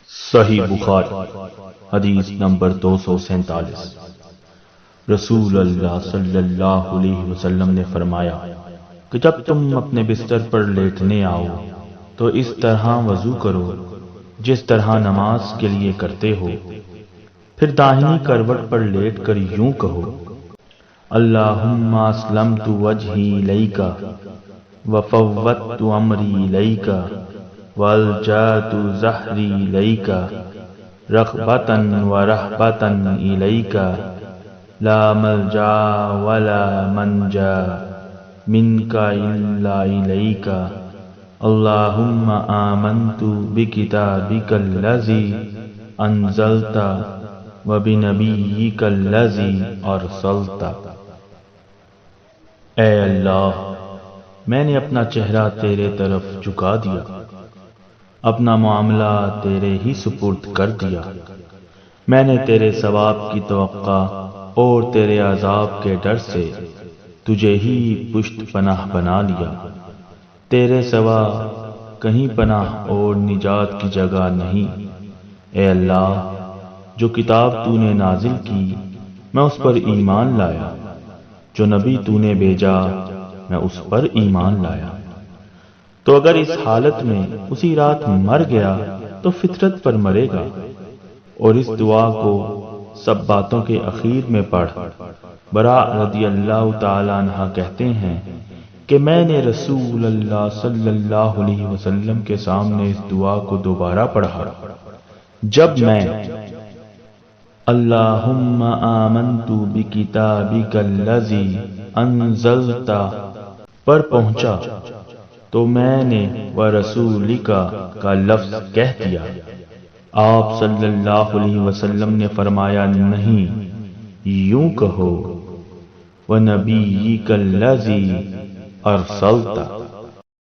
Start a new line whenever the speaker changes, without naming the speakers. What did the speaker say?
صحیح بخاری حدیث نمبر 247۔ رسول اللہ صلی اللہ علیہ وسلم نے فرمایا کہ جب تم اپنے بستر پر لیٹنے آؤ تو اس طرح وضو کرو جس طرح نماز کے لیے کرتے ہو، پھر داہنی کروٹ پر لیٹ کر یوں کہو: اللہم اسلمت وجہی الیک وفوضت امری الیک والجأت ظہری الیک رغبۃ ورہبۃ الیک لا ملجا ولا منجا منک الا الیک اللہم آمنت بکتابک الذی انزلت وبنبیک الذی ارسلت۔ اے اللہ، میں نے اپنا چہرہ تیرے طرف جھکا دیا، اپنا معاملہ تیرے ہی سپرد کر دیا۔ میں نے تیرے ثواب کی توقع اور تیرے عذاب کے ڈر سے تجھے ہی پشت پناہ بنا لیا۔ تیرے سوا کہیں پناہ اور نجات کی جگہ نہیں۔ اے اللہ، جو کتاب تو نے نازل کی میں اس پر ایمان لایا، جو نبی تو نے بھیجا میں اس پر ایمان لایا۔ تو اگر اس حالت میں اسی رات مر گیا تو فطرت پر مرے گا۔ اور اس دعا کو سب باتوں کے اخیر میں پڑھ۔ براء رضی اللہ تعالی عنہ کہتے ہیں کہ میں نے رسول اللہ صلی اللہ علیہ وسلم کے سامنے اس دعا کو دوبارہ پڑھا۔ جب میں اللہم آمنت بکتابک الذی انزلت پر پہنچا تو میں نے ورسولک کا لفظ کہہ دیا۔ آپ صلی اللہ علیہ وسلم نے فرمایا نہیں، یوں کہو وَنَبِيِّكَ الَّذِي أَرْسَلْتَ۔